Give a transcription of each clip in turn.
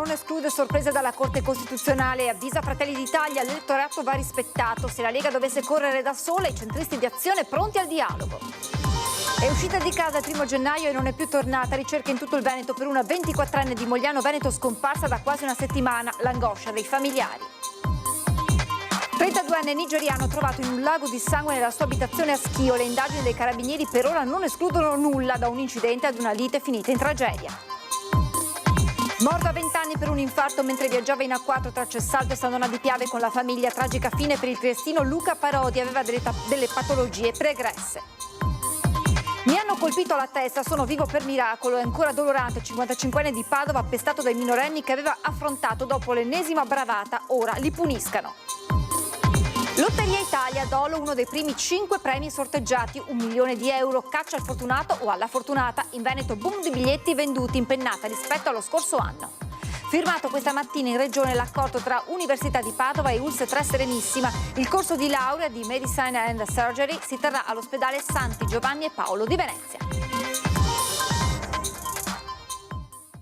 non esclude sorprese dalla Corte Costituzionale. Avvisa Fratelli d'Italia, l'elettorato va rispettato. Se la Lega dovesse correre da sola, i centristi di Azione pronti al dialogo. È uscita di casa il 1° gennaio e non è più tornata. Ricerche in tutto il Veneto per una 24enne di Mogliano Veneto scomparsa da quasi una settimana. L'angoscia dei familiari. 32enne nigeriano trovato in un lago di sangue nella sua abitazione a Schio. Le indagini dei carabinieri per ora non escludono nulla, da un incidente ad una lite finita in tragedia. Morto a 20 anni per un infarto mentre viaggiava in A4 tra Cessaldo e San Donà di Piave con la famiglia. Tragica fine per il triestino Luca Parodi, aveva delle patologie pregresse. Mi hanno colpito alla testa, sono vivo per miracolo. È ancora dolorante il 55enne di Padova, pestato dai minorenni che aveva affrontato dopo l'ennesima bravata. Ora li puniscano. Lotteria Italia, Dolo, uno dei primi 5 premi sorteggiati, 1 milione di euro, caccia al fortunato o alla fortunata. In Veneto boom di biglietti venduti, impennata rispetto allo scorso anno. Firmato questa mattina in regione l'accordo tra Università di Padova e ULSS 3 Serenissima. Il corso di laurea di Medicine and Surgery si terrà all'ospedale Santi Giovanni e Paolo di Venezia.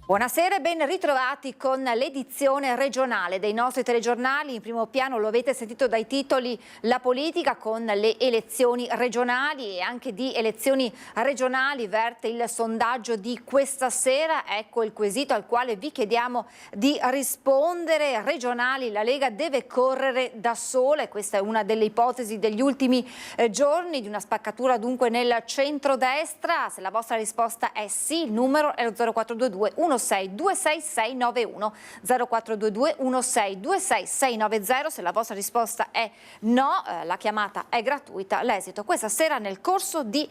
Buonasera e ben ritrovati con l'edizione regionale dei nostri telegiornali. In primo piano, lo avete sentito dai titoli, la politica con le elezioni regionali, e anche di elezioni regionali verte il sondaggio di questa sera. Ecco il quesito al quale vi chiediamo di rispondere. Regionali, la Lega deve correre da sola, e questa è una delle ipotesi degli ultimi giorni, di una spaccatura dunque nel centrodestra. Se la vostra risposta è sì, il numero è lo 0422 1626691, 0422 1626690. Se la vostra risposta è no, la chiamata è gratuita, l'esito questa sera nel corso di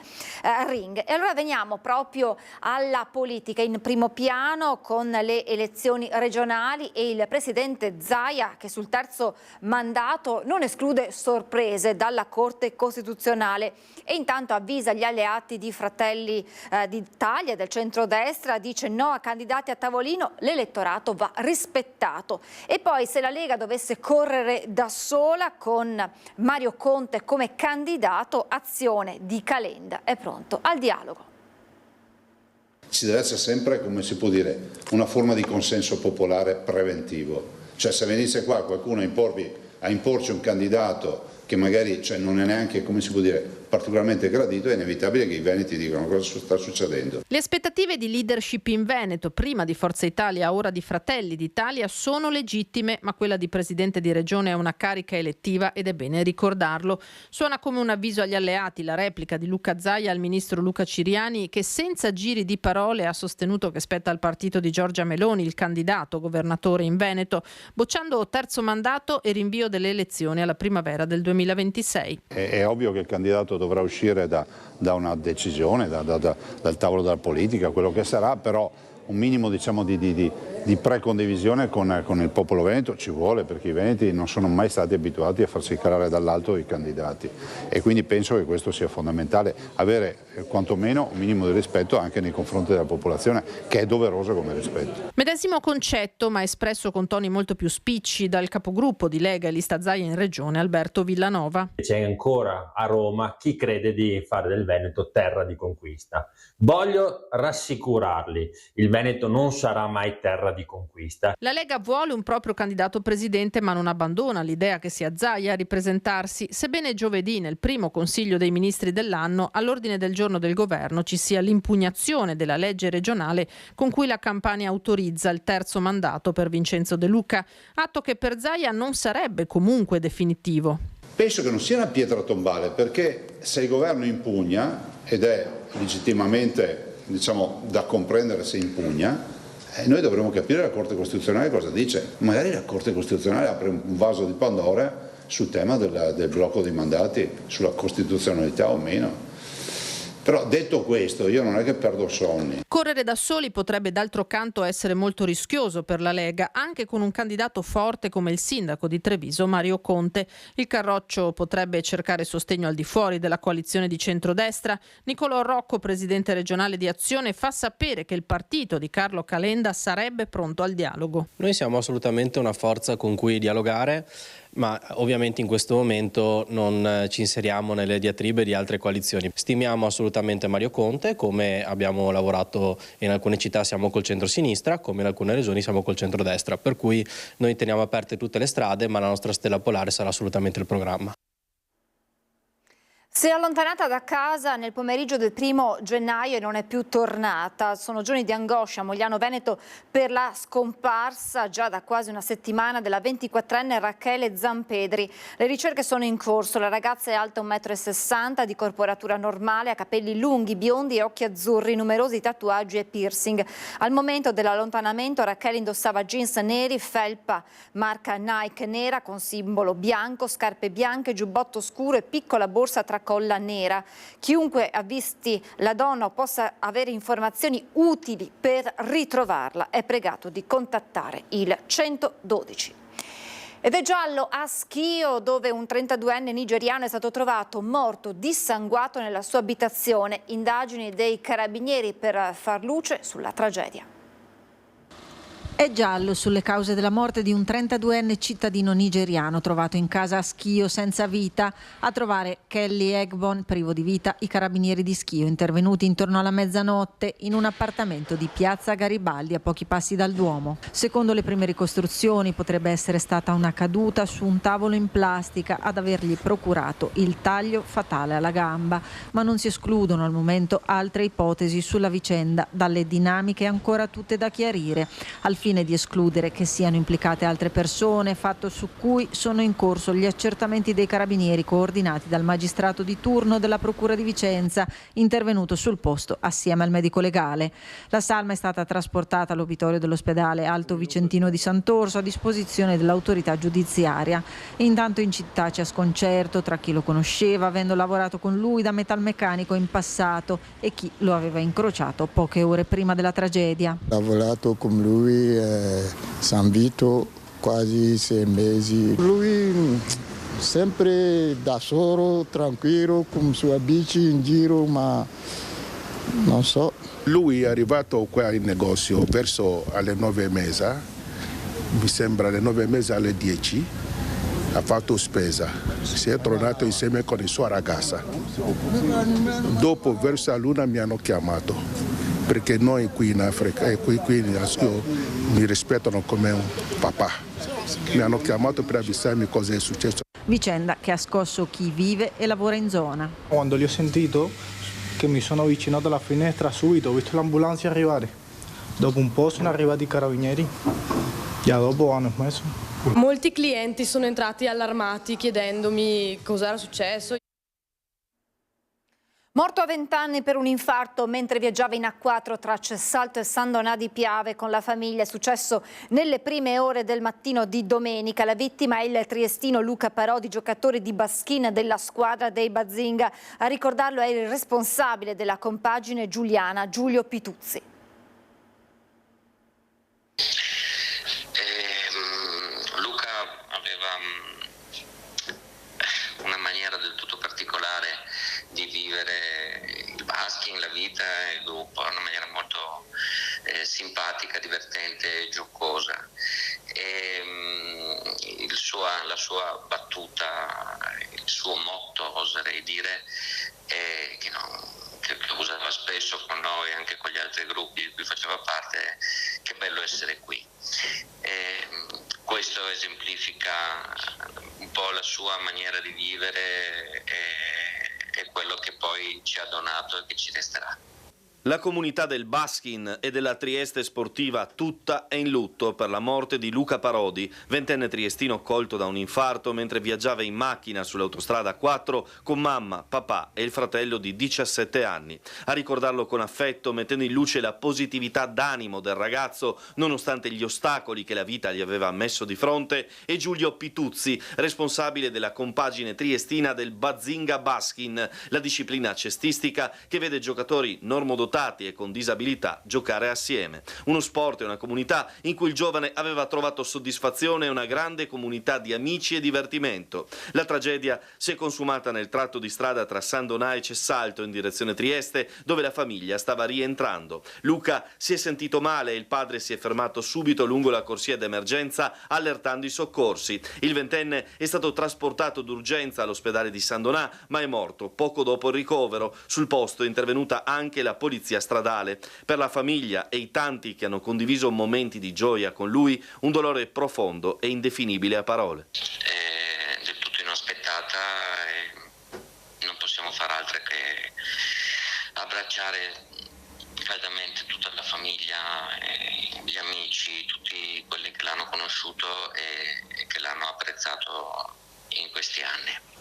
Ring. E allora veniamo proprio alla politica in primo piano con le elezioni regionali e il presidente Zaia che sul terzo mandato non esclude sorprese dalla Corte Costituzionale e intanto avvisa gli alleati di Fratelli d'Italia, del centrodestra, dice no a candidati a tavolino, l'elettorato va rispettato. E poi se la Lega dovesse correre da sola con Mario Conte come candidato, Azione di Calenda è pronto al dialogo. Ci deve essere sempre, come si può dire, una forma di consenso popolare preventivo. Cioè se venisse qua qualcuno a imporci un candidato che magari non è neanche, come si può dire, particolarmente gradito, è inevitabile che i veneti dicano cosa sta succedendo. Le aspettative di leadership in Veneto, prima di Forza Italia, ora di Fratelli d'Italia, sono legittime, ma quella di presidente di regione è una carica elettiva ed è bene ricordarlo. Suona come un avviso agli alleati la replica di Luca Zaia al ministro Luca Ciriani, che senza giri di parole ha sostenuto che spetta al partito di Giorgia Meloni, il candidato governatore in Veneto, bocciando terzo mandato e rinvio delle elezioni alla primavera del 2026. È ovvio che il candidato dovrà uscire da una decisione, dal tavolo della politica, quello che sarà, però un minimo di precondivisione con il popolo veneto ci vuole, perché i veneti non sono mai stati abituati a farsi calare dall'alto i candidati e quindi penso che questo sia fondamentale, avere quantomeno un minimo di rispetto anche nei confronti della popolazione, che è doveroso come rispetto. Medesimo concetto, ma espresso con toni molto più spicci dal capogruppo di Lega e Lista Zaia in regione, Alberto Villanova. C'è ancora a Roma chi crede di fare del Veneto terra di conquista. Voglio rassicurarli, il Veneto non sarà mai terra di conquista. La Lega vuole un proprio candidato presidente, ma non abbandona l'idea che sia Zaia a ripresentarsi, sebbene giovedì nel primo Consiglio dei Ministri dell'anno all'ordine del giorno del governo ci sia l'impugnazione della legge regionale con cui la Campania autorizza il terzo mandato per Vincenzo De Luca, atto che per Zaia non sarebbe comunque definitivo. Penso che non sia una pietra tombale, perché se il governo impugna, ed è legittimamente da comprendere se impugna, noi dovremo capire la Corte Costituzionale cosa dice. Magari la Corte Costituzionale apre un vaso di Pandora sul tema del blocco dei mandati, sulla costituzionalità o meno. Però detto questo, io non è che perdo sonni. Correre da soli potrebbe d'altro canto essere molto rischioso per la Lega, anche con un candidato forte come il sindaco di Treviso, Mario Conte. Il Carroccio potrebbe cercare sostegno al di fuori della coalizione di centrodestra. Nicolò Rocco, presidente regionale di Azione, fa sapere che il partito di Carlo Calenda sarebbe pronto al dialogo. Noi siamo assolutamente una forza con cui dialogare. ma ovviamente in questo momento non ci inseriamo nelle diatribe di altre coalizioni. Stimiamo assolutamente Mario Conte, come abbiamo lavorato in alcune città siamo col centro-sinistra, come in alcune regioni siamo col centro-destra, per cui noi teniamo aperte tutte le strade, ma la nostra stella polare sarà assolutamente il programma. Si è allontanata da casa nel pomeriggio del 1° gennaio e non è più tornata. Sono giorni di angoscia a Mogliano Veneto per la scomparsa già da quasi una settimana della 24enne Rachele Zampedri. Le ricerche sono in corso. La ragazza è alta 1,60 m, di corporatura normale, ha capelli lunghi, biondi e occhi azzurri, numerosi tatuaggi e piercing. Al momento dell'allontanamento Rachele indossava jeans neri, felpa marca Nike nera con simbolo bianco, scarpe bianche, giubbotto scuro e piccola borsa tracolla nera. Chiunque avvisti la donna o possa avere informazioni utili per ritrovarla è pregato di contattare il 112. Ed è giallo a Schio, dove un 32enne nigeriano è stato trovato morto, dissanguato nella sua abitazione. Indagini dei carabinieri per far luce sulla tragedia. È giallo sulle cause della morte di un 32enne cittadino nigeriano trovato in casa a Schio senza vita. A trovare Kelly Egbon privo di vita i carabinieri di Schio, intervenuti intorno alla mezzanotte in un appartamento di Piazza Garibaldi a pochi passi dal Duomo. Secondo le prime ricostruzioni potrebbe essere stata una caduta su un tavolo in plastica ad avergli procurato il taglio fatale alla gamba, ma non si escludono al momento altre ipotesi sulla vicenda dalle dinamiche ancora tutte da chiarire, al fine di escludere che siano implicate altre persone, fatto su cui sono in corso gli accertamenti dei carabinieri coordinati dal magistrato di turno della Procura di Vicenza, intervenuto sul posto assieme al medico legale. La salma è stata trasportata all'obitorio dell'ospedale Alto Vicentino di Sant'Orso a disposizione dell'autorità giudiziaria. Intanto in città c'è sconcerto tra chi lo conosceva, avendo lavorato con lui da metalmeccanico in passato, e chi lo aveva incrociato poche ore prima della tragedia. Ho lavorato con lui San Vito quasi 6 mesi. Lui sempre da solo, tranquillo, con la sua bici in giro, ma non so. Lui è arrivato qua in negozio verso alle 9:30, mi sembra alle 9:30 alle 10, ha fatto spesa, si è tornato insieme con la sua ragazza. Dopo verso la luna mi hanno chiamato, perché noi qui in Africa e qui in Aschio mi rispettano come un papà. Mi hanno chiamato per avvisarmi cosa è successo. Vicenda che ha scosso chi vive e lavora in zona. Quando li ho sentito, che mi sono avvicinato alla finestra, subito ho visto l'ambulanza arrivare. Dopo un po' sono arrivati i carabinieri, già dopo hanno smesso. Molti clienti sono entrati allarmati chiedendomi cosa era successo. Morto a 20 anni per un infarto mentre viaggiava in A4 tra Cessalto e San Donà di Piave con la famiglia. È successo nelle prime ore del mattino di domenica. La vittima è il triestino Luca Parodi, giocatore di Baskin della squadra dei Bazinga. A ricordarlo è il responsabile della compagine giuliana, Giulio Pituzzi. Luca aveva una maniera del tutto particolare di vivere il basking, la vita e il gruppo, in una maniera molto simpatica, divertente e giocosa. La sua battuta, il suo motto, oserei dire, che usava spesso con noi e anche con gli altri gruppi di cui faceva parte: che bello essere qui. Questo esemplifica un po' la sua maniera di vivere e quello che poi ci ha donato e che ci resterà. La comunità del Baskin e della Trieste sportiva tutta è in lutto per la morte di Luca Parodi, 20enne triestino colto da un infarto mentre viaggiava in macchina sull'autostrada 4 con mamma, papà e il fratello di 17 anni. A ricordarlo con affetto, mettendo in luce la positività d'animo del ragazzo nonostante gli ostacoli che la vita gli aveva messo di fronte, è Giulio Pituzzi, responsabile della compagine triestina del Bazinga Baskin, la disciplina cestistica che vede giocatori normodotanti dotati e con disabilità giocare assieme. Uno sport e una comunità in cui il giovane aveva trovato soddisfazione e una grande comunità di amici e divertimento. La tragedia si è consumata nel tratto di strada tra San Donà e Cessalto in direzione Trieste, dove la famiglia stava rientrando. Luca si è sentito male e il padre si è fermato subito lungo la corsia d'emergenza allertando i soccorsi. Il ventenne è stato trasportato d'urgenza all'ospedale di San Donà, ma è morto poco dopo il ricovero. Sul posto è intervenuta anche la polizia stradale. Per la famiglia e i tanti che hanno condiviso momenti di gioia con lui, un dolore profondo e indefinibile a parole. È del tutto inaspettata e non possiamo far altro che abbracciare caldamente tutta la famiglia, gli amici, tutti quelli che l'hanno conosciuto e che l'hanno apprezzato in questi anni.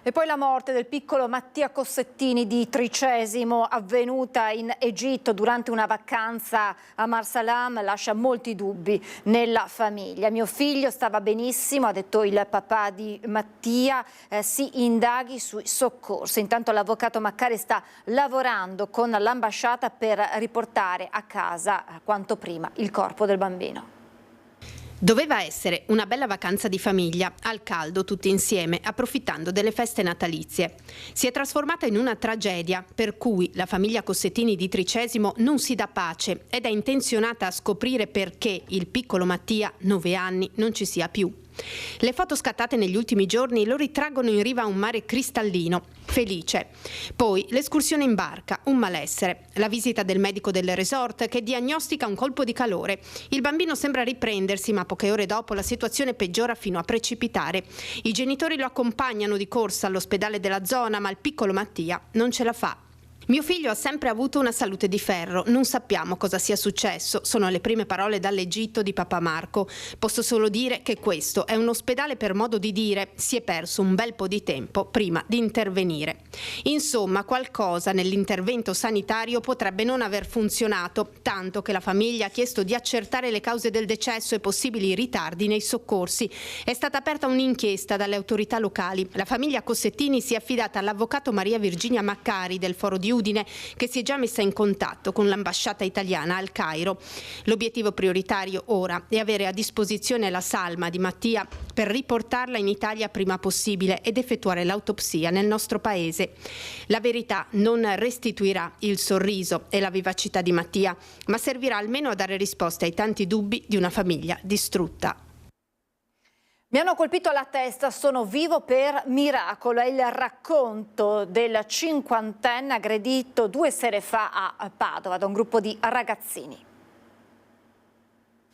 E poi la morte del piccolo Mattia Cossettini di Tricesimo, avvenuta in Egitto durante una vacanza a Marsalam, lascia molti dubbi nella famiglia. Mio figlio stava benissimo, ha detto il papà di Mattia, si indaghi sui soccorsi. Intanto l'avvocato Maccari sta lavorando con l'ambasciata per riportare a casa quanto prima il corpo del bambino. Doveva essere una bella vacanza di famiglia, al caldo tutti insieme, approfittando delle feste natalizie. Si è trasformata in una tragedia, per cui la famiglia Cossettini di Tricesimo non si dà pace ed è intenzionata a scoprire perché il piccolo Mattia, 9 anni, non ci sia più. Le foto scattate negli ultimi giorni lo ritraggono in riva a un mare cristallino, felice. Poi l'escursione in barca, un malessere. La visita del medico del resort che diagnostica un colpo di calore. Il bambino sembra riprendersi, ma poche ore dopo la situazione peggiora fino a precipitare. I genitori lo accompagnano di corsa all'ospedale della zona, ma il piccolo Mattia non ce la fa. Mio figlio ha sempre avuto una salute di ferro, non sappiamo cosa sia successo, sono le prime parole dall'Egitto di Papa Marco. Posso solo dire che questo è un ospedale, per modo di dire, si è perso un bel po' di tempo prima di intervenire. Insomma, qualcosa nell'intervento sanitario potrebbe non aver funzionato, tanto che la famiglia ha chiesto di accertare le cause del decesso e possibili ritardi nei soccorsi. È stata aperta un'inchiesta dalle autorità locali. La famiglia Cossettini si è affidata all'avvocato Maria Virginia Maccari del Foro di Udine, che si è già messa in contatto con l'ambasciata italiana al Cairo. L'obiettivo prioritario ora è avere a disposizione la salma di Mattia per riportarla in Italia prima possibile ed effettuare l'autopsia nel nostro paese. La verità non restituirà il sorriso e la vivacità di Mattia, ma servirà almeno a dare risposte ai tanti dubbi di una famiglia distrutta. Mi hanno colpito alla testa, sono vivo per miracolo, è il racconto del cinquantenne aggredito 2 sere fa a Padova da un gruppo di ragazzini.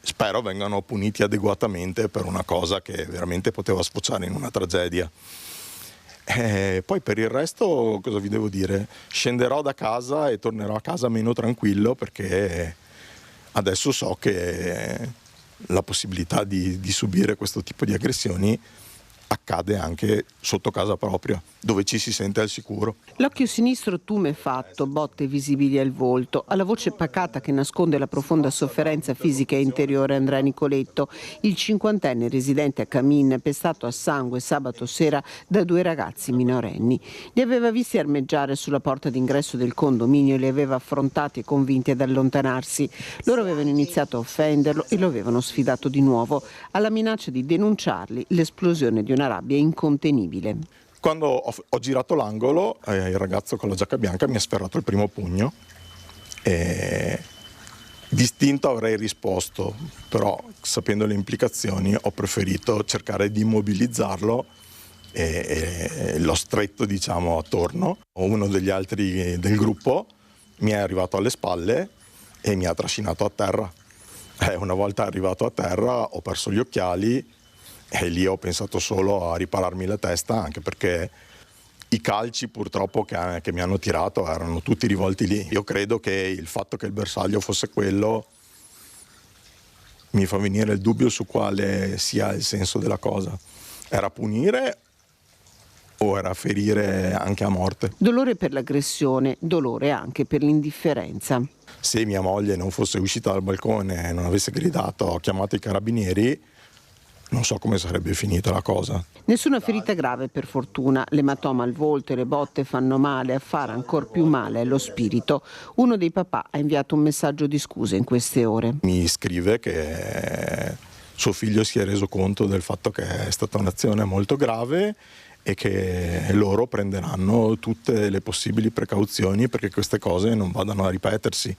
Spero vengano puniti adeguatamente per una cosa che veramente poteva sfociare in una tragedia. Poi per il resto cosa vi devo dire? Scenderò da casa e tornerò a casa meno tranquillo, perché adesso so che la possibilità di subire questo tipo di aggressioni accade anche sotto casa propria, dove ci si sente al sicuro. L'occhio sinistro tumefatto, botte visibili al volto, alla voce pacata che nasconde la profonda sofferenza fisica e interiore Andrea Nicoletto, il cinquantenne residente a Camin, pestato a sangue sabato sera da 2 ragazzi minorenni. Li aveva visti armeggiare sulla porta d'ingresso del condominio e li aveva affrontati e convinti ad allontanarsi. Loro avevano iniziato a offenderlo e lo avevano sfidato di nuovo, alla minaccia di denunciarli, l'esplosione di una rabbia incontenibile. Quando ho girato l'angolo, il ragazzo con la giacca bianca mi ha sferrato il primo pugno e distinto avrei risposto, però sapendo le implicazioni ho preferito cercare di immobilizzarlo e l'ho stretto, diciamo, attorno. Uno degli altri del gruppo mi è arrivato alle spalle e mi ha trascinato a terra. Una volta arrivato a terra ho perso gli occhiali e lì ho pensato solo a ripararmi la testa, anche perché i calci purtroppo che mi hanno tirato erano tutti rivolti lì. Io credo che il fatto che il bersaglio fosse quello mi fa venire il dubbio su quale sia il senso della cosa. Era punire o era ferire anche a morte? Dolore per l'aggressione, dolore anche per l'indifferenza. Se mia moglie non fosse uscita dal balcone e non avesse gridato "ho chiamato i carabinieri", non so come sarebbe finita la cosa. Nessuna ferita grave per fortuna, l'ematoma al volto e le botte fanno male, a fare ancora più male è lo spirito. Uno dei papà ha inviato un messaggio di scuse in queste ore. Mi scrive che suo figlio si è reso conto del fatto che è stata un'azione molto grave e che loro prenderanno tutte le possibili precauzioni perché queste cose non vadano a ripetersi.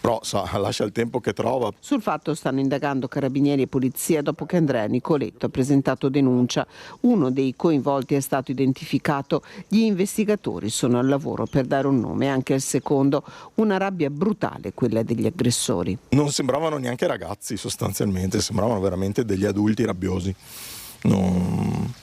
Però lascia il tempo che trova. Sul fatto stanno indagando carabinieri e polizia dopo che Andrea Nicoletto ha presentato denuncia. Uno dei coinvolti è stato identificato. Gli investigatori sono al lavoro per dare un nome anche al secondo. Una rabbia brutale quella degli aggressori. Non sembravano neanche ragazzi sostanzialmente, sembravano veramente degli adulti rabbiosi. Non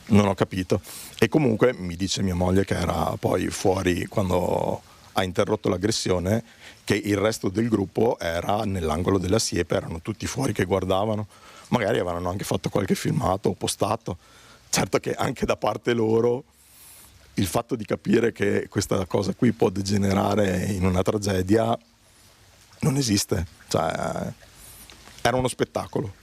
ho capito. E comunque mi dice mia moglie, che era poi fuori quando ha interrotto l'aggressione, che il resto del gruppo era nell'angolo della siepe, erano tutti fuori che guardavano, magari avevano anche fatto qualche filmato o postato. Certo che anche da parte loro il fatto di capire che questa cosa qui può degenerare in una tragedia non esiste, cioè era uno spettacolo.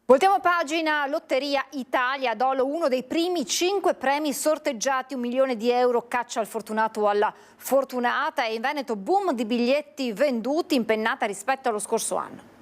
Voltiamo pagina. Lotteria Italia, Dolo, uno dei primi 5 premi sorteggiati, 1 milione di euro, caccia al fortunato o alla fortunata, e in Veneto boom di biglietti venduti, impennata rispetto allo scorso anno.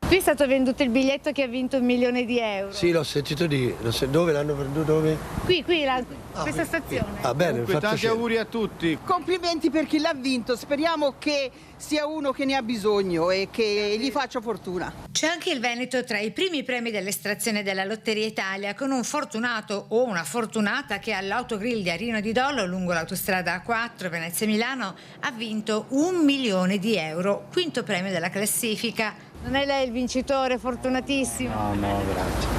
Qui è stato venduto il biglietto che ha vinto 1 milione di euro. Sì, l'ho sentito dire. Dove l'hanno venduto? Dove? Qui, questa stazione. Ah, bene, tanti auguri a tutti. Complimenti per chi l'ha vinto, speriamo che sia uno che ne ha bisogno e che gli faccia fortuna. C'è anche il Veneto tra i primi premi dell'estrazione della Lotteria Italia, con un fortunato o una fortunata che all'autogrill di Arino di Dolo, lungo l'autostrada A4 Venezia-Milano, ha vinto 1 milione di euro, quinto premio della classifica. Non è lei il vincitore, fortunatissimo? No, grazie.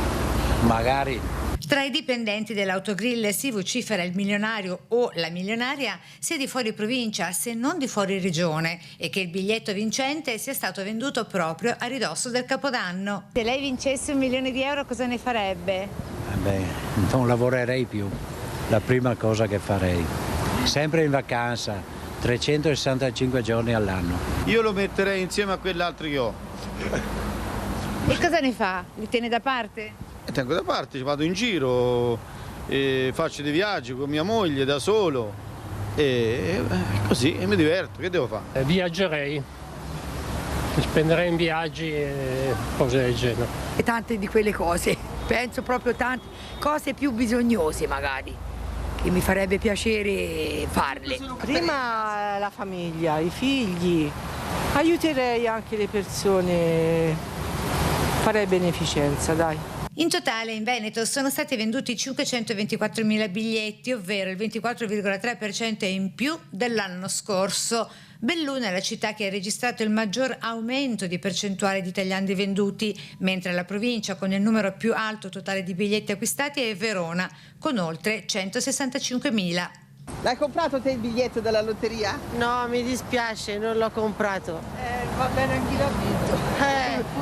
Magari. Tra i dipendenti dell'autogrill si vocifera il milionario o la milionaria sia di fuori provincia, se non di fuori regione, e che il biglietto vincente sia stato venduto proprio a ridosso del Capodanno. Se lei vincesse 1 milione di euro, cosa ne farebbe? Non lavorerei più. La prima cosa che farei. Sempre in vacanza, 365 giorni all'anno. Io lo metterei insieme a quell'altro che ho. E cosa ne fa? Li tiene da parte? Tengo da parte, vado in giro, faccio dei viaggi con mia moglie, da solo, e così mi diverto. Che devo fare? Viaggerei, spenderei in viaggi e cose del genere. E tante di quelle cose, penso proprio tante cose più bisognose magari, che mi farebbe piacere farle. Prima la famiglia, i figli, aiuterei anche le persone, farei beneficenza, dai. In totale in Veneto sono stati venduti 524.000 biglietti, ovvero il 24,3% in più dell'anno scorso. Belluno è la città che ha registrato il maggior aumento di percentuale di italiani venduti, mentre la provincia con il numero più alto totale di biglietti acquistati è Verona, con oltre 165.000. L'hai comprato te il biglietto della lotteria? No, mi dispiace, non l'ho comprato. Va bene anche l'ha vinto.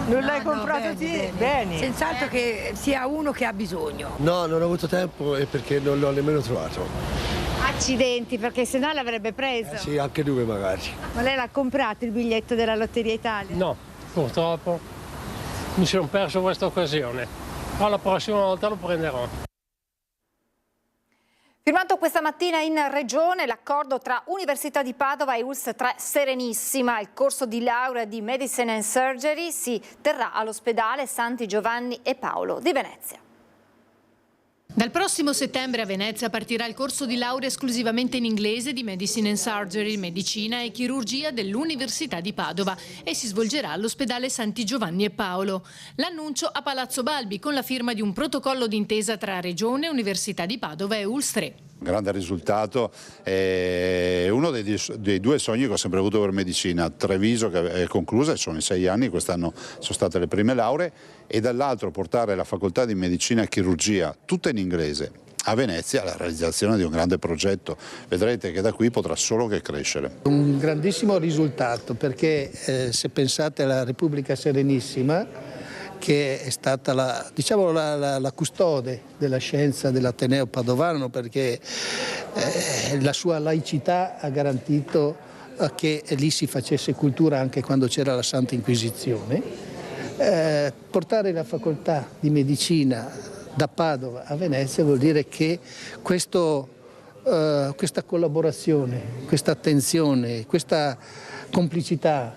Non l'hai comprato te? Bene. Senz'altro che sia uno che ha bisogno. No, non ho avuto tempo e perché non l'ho nemmeno trovato. Accidenti, perché sennò l'avrebbe preso. Sì, anche 2 magari. Ma lei l'ha comprato il biglietto della Lotteria Italia? No, purtroppo mi sono perso questa occasione. Ma la prossima volta lo prenderò. Firmato questa mattina in Regione l'accordo tra Università di Padova e ULSS 3 Serenissima. Il corso di laurea di Medicine and Surgery si terrà all'ospedale Santi Giovanni e Paolo di Venezia. Dal prossimo settembre a Venezia partirà il corso di laurea esclusivamente in inglese di Medicine and Surgery, Medicina e Chirurgia dell'Università di Padova e si svolgerà all'ospedale Santi Giovanni e Paolo. L'annuncio a Palazzo Balbi con la firma di un protocollo d'intesa tra Regione, Università di Padova e ULSS 3. Grande risultato, è uno dei 2 sogni che ho sempre avuto per medicina. Treviso che è conclusa, sono i 6 anni, quest'anno sono state le prime lauree, e dall'altro portare la facoltà di medicina e chirurgia tutta in inglese a Venezia, la realizzazione di un grande progetto. Vedrete che da qui potrà solo che crescere. Un grandissimo risultato, perché se pensate alla Repubblica Serenissima, che è stata la custode della scienza dell'Ateneo padovano, perché la sua laicità ha garantito che lì si facesse cultura anche quando c'era la Santa Inquisizione, Portare la facoltà di medicina da Padova a Venezia vuol dire che questa collaborazione, questa attenzione, questa complicità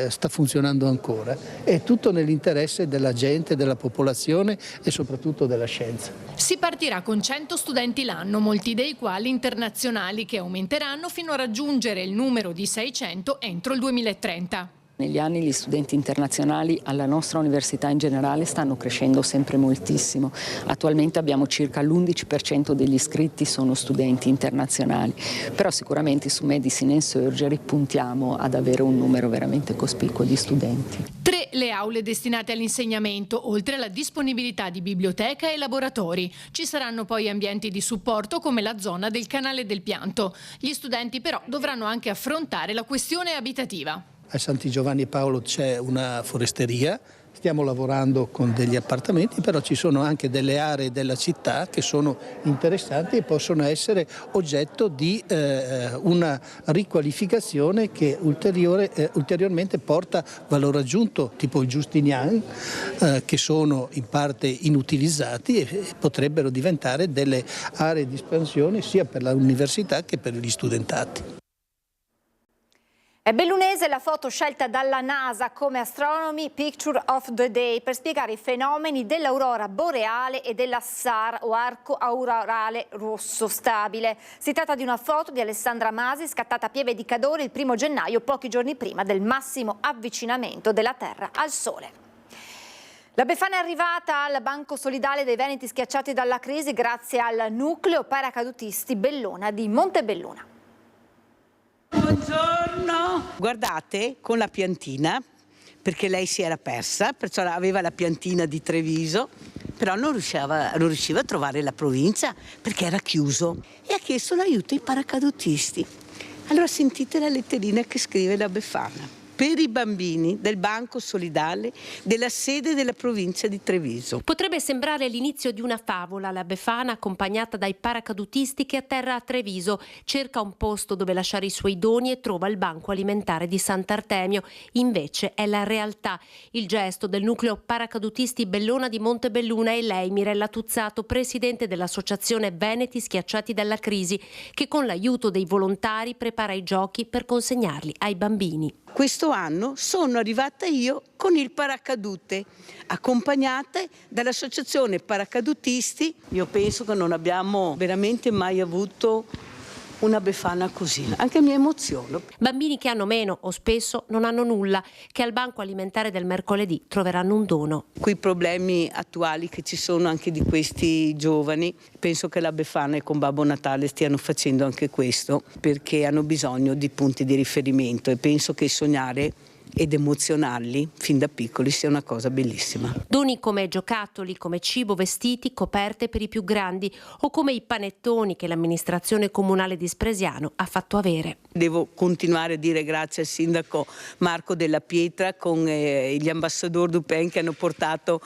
sta funzionando ancora. È tutto nell'interesse della gente, della popolazione e soprattutto della scienza. Si partirà con 100 studenti l'anno, molti dei quali internazionali, che aumenteranno fino a raggiungere il numero di 600 entro il 2030. Negli anni gli studenti internazionali alla nostra università in generale stanno crescendo sempre moltissimo. Attualmente abbiamo circa l'11% degli iscritti sono studenti internazionali, però sicuramente su Medicine and Surgery puntiamo ad avere un numero veramente cospicuo di studenti. 3 le aule destinate all'insegnamento, oltre alla disponibilità di biblioteca e laboratori. Ci saranno poi ambienti di supporto come la zona del canale del pianto. Gli studenti però dovranno anche affrontare la questione abitativa. A Santi Giovanni Paolo c'è una foresteria, stiamo lavorando con degli appartamenti, però ci sono anche delle aree della città che sono interessanti e possono essere oggetto di una riqualificazione che ulteriormente porta valore aggiunto, tipo i Justinian, che sono in parte inutilizzati e potrebbero diventare delle aree di espansione sia per l'università che per gli studentati. È bellunese la foto scelta dalla NASA come Astronomy Picture of the Day per spiegare i fenomeni dell'aurora boreale e della SAR o arco aurorale rosso stabile. Si tratta di una foto di Alessandra Masi scattata a Pieve di Cadore il 1° gennaio, pochi giorni prima del massimo avvicinamento della Terra al Sole. La Befana è arrivata al Banco Solidale dei Veneti schiacciati dalla crisi grazie al nucleo paracadutisti Bellona di Montebelluna. Buongiorno! Guardate, con la piantina, perché lei si era persa, perciò aveva la piantina di Treviso, però non riusciva a trovare la provincia perché era chiuso e ha chiesto l'aiuto ai paracadutisti. Allora sentite la letterina che scrive la Befana. Per i bambini del Banco Solidale della sede della provincia di Treviso. Potrebbe sembrare l'inizio di una favola. La Befana, accompagnata dai paracadutisti che atterra a Treviso, cerca un posto dove lasciare i suoi doni e trova il banco alimentare di Sant'Artemio. Invece è la realtà. Il gesto del nucleo paracadutisti Bellona di Montebelluna e lei, Mirella Tuzzato, presidente dell'associazione Veneti Schiacciati dalla Crisi, che con l'aiuto dei volontari prepara i giochi per consegnarli ai bambini. Questo anno sono arrivata io con il paracadute, accompagnata dall'associazione Paracadutisti. Io penso che non abbiamo veramente mai avuto una Befana così, anche mi emoziono. Bambini che hanno meno o spesso non hanno nulla, che al banco alimentare del mercoledì troveranno un dono. Quei problemi attuali che ci sono anche di questi giovani, penso che la Befana e con Babbo Natale stiano facendo anche questo, perché hanno bisogno di punti di riferimento e penso che sognare ed emozionarli fin da piccoli sia una cosa bellissima. Doni come giocattoli, come cibo, vestiti, coperte per i più grandi o come i panettoni che l'amministrazione comunale di Spresiano ha fatto avere. Devo continuare a dire grazie al sindaco Marco Della Pietra con gli ambassador du Pain che hanno portato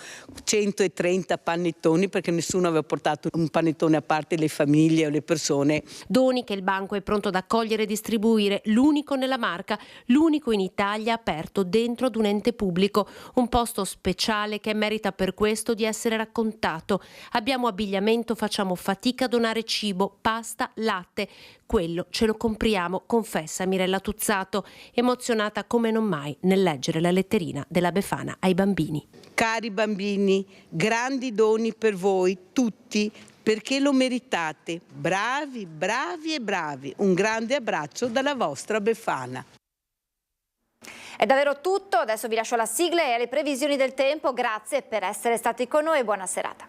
130 panettoni perché nessuno aveva portato un panettone a parte le famiglie o le persone. Doni che il banco è pronto ad accogliere e distribuire, l'unico nella Marca, l'unico in Italia aperto dentro ad un ente pubblico, un posto speciale che merita per questo di essere raccontato. Abbiamo abbigliamento, facciamo fatica a donare cibo, pasta, latte. Quello ce lo compriamo, confessa Mirella Tuzzato, emozionata come non mai nel leggere la letterina della Befana ai bambini. Cari bambini, grandi doni per voi tutti, perché lo meritate. Bravi, bravi e bravi. Un grande abbraccio dalla vostra Befana. È davvero tutto, adesso vi lascio la sigla e alle previsioni del tempo. Grazie per essere stati con noi e buona serata.